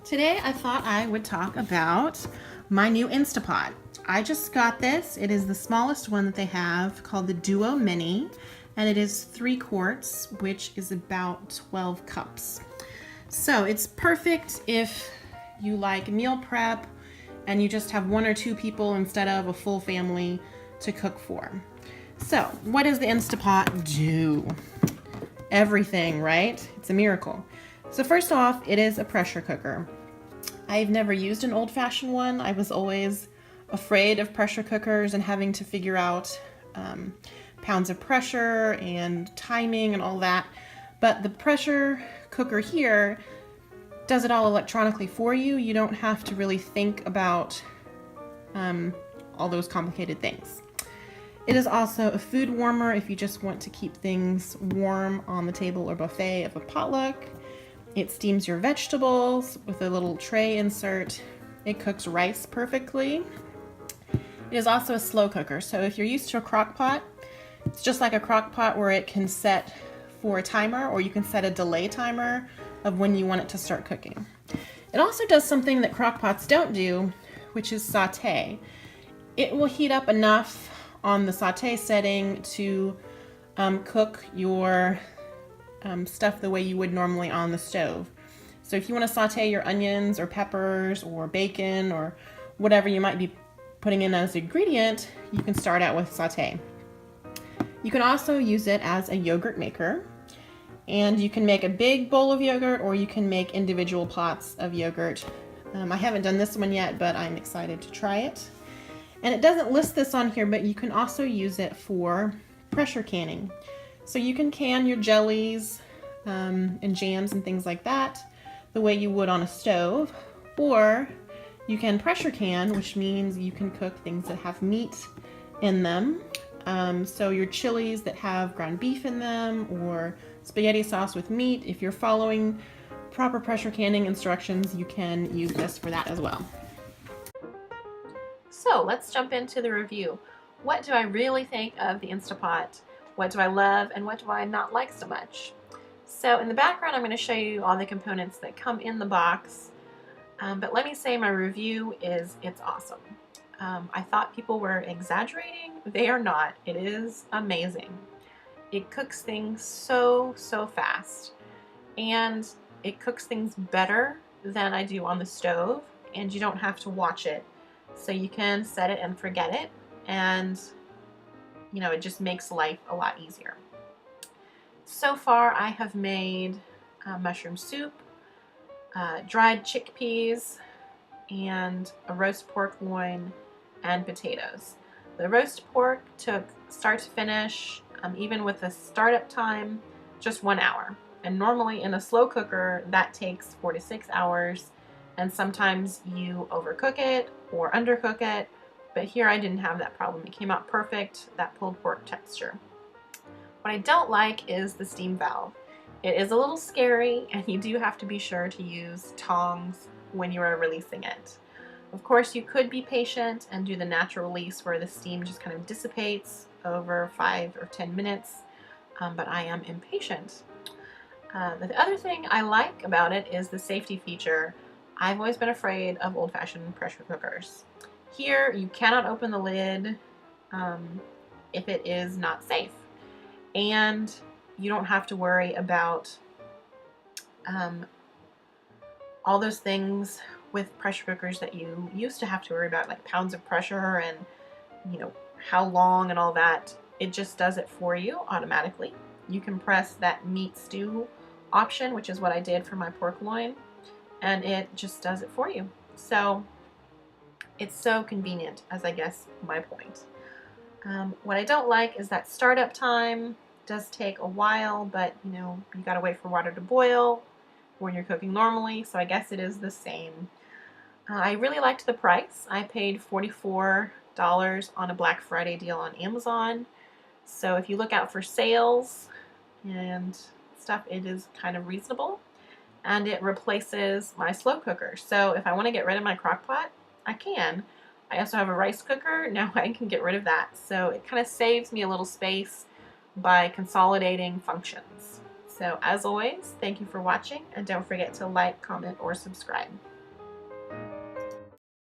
Today I thought I would talk about my new Instapot. I just got this. It is the smallest one that they have, called the Duo Mini, and it is 3 quarts, which is about 12 cups. So it's perfect if you like meal prep and you just have 1 or 2 people instead of a full family to cook for. So what does the Instapot do? Everything, right? It's a miracle. So first off, it is a pressure cooker. I've never used an old-fashioned one. I was always afraid of pressure cookers and having to figure out pounds of pressure and timing and all that. But the pressure cooker here does it all electronically for you. You don't have to really think about all those complicated things. It is also a food warmer if you just want to keep things warm on the table or buffet of a potluck. It steams your vegetables with a little tray insert. It cooks rice perfectly. It is also a slow cooker, so if you're used to a crock pot, it's just like a crock pot where it can set for a timer, or you can set a delay timer of when you want it to start cooking. It also does something that crock pots don't do, which is saute. It will heat up enough on the saute setting to cook your stuff the way you would normally on the stove. So if you want to saute your onions or peppers or bacon or whatever you might be putting in as an ingredient, you can start out with saute. You can also use it as a yogurt maker, and you can make a big bowl of yogurt or you can make individual pots of yogurt. I haven't done this one yet, but I'm excited to try it. And it doesn't list this on here, but you can also use it for pressure canning. So you can can your jellies and jams and things like that the way you would on a stove, or you can pressure can, which means you can cook things that have meat in them. So your chilies that have ground beef in them, or spaghetti sauce with meat. If you're following proper pressure canning instructions, you can use this for that as well. So let's jump into the review. What do I really think of the Instapot? What do I love and what do I not like so much? So in the background, I'm going to show you all the components that come in the box. But let me say my review is it's awesome. I thought people were exaggerating. They are not. It is amazing. It cooks things so fast, and it cooks things better than I do on the stove, and you don't have to watch it. So you can set it and forget it, and you know, it just makes life a lot easier. So far I have made mushroom soup, dried chickpeas, and a roast pork loin and potatoes. The roast pork took start to finish, even with the startup time, just 1 hour. And normally in a slow cooker that takes 4 to 6 hours, and sometimes you overcook it or undercook it. But here I didn't have that problem. It came out perfect, that pulled pork texture. What I don't like is the steam valve. It is a little scary, and you do have to be sure to use tongs when you are releasing it. Of course, you could be patient and do the natural release where the steam just kind of dissipates over 5 or 10 minutes, but I am impatient. The other thing I like about it is the safety feature. I've always been afraid of old-fashioned pressure cookers. Here, you cannot open the lid if it is not safe. And you don't have to worry about all those things with pressure cookers that you used to have to worry about, like pounds of pressure and, you know, how long and all that. It just does it for you automatically. You can press that meat stew option, which is what I did for my pork loin, and it just does it for you. So it's so convenient, as I guess my point. What I don't like is that startup time does take a while, but you know, you gotta wait for water to boil when you're cooking normally, so I guess it is the same. I really liked the price. I paid $44 on a Black Friday deal on Amazon. So if you look out for sales and stuff, it is kind of reasonable. And it replaces my slow cooker. So if I want to get rid of my crock pot, I can. I also have a rice cooker. Now I can get rid of that. So it kind of saves me a little space by consolidating functions. So as always, thank you for watching, and don't forget to like, comment, or subscribe.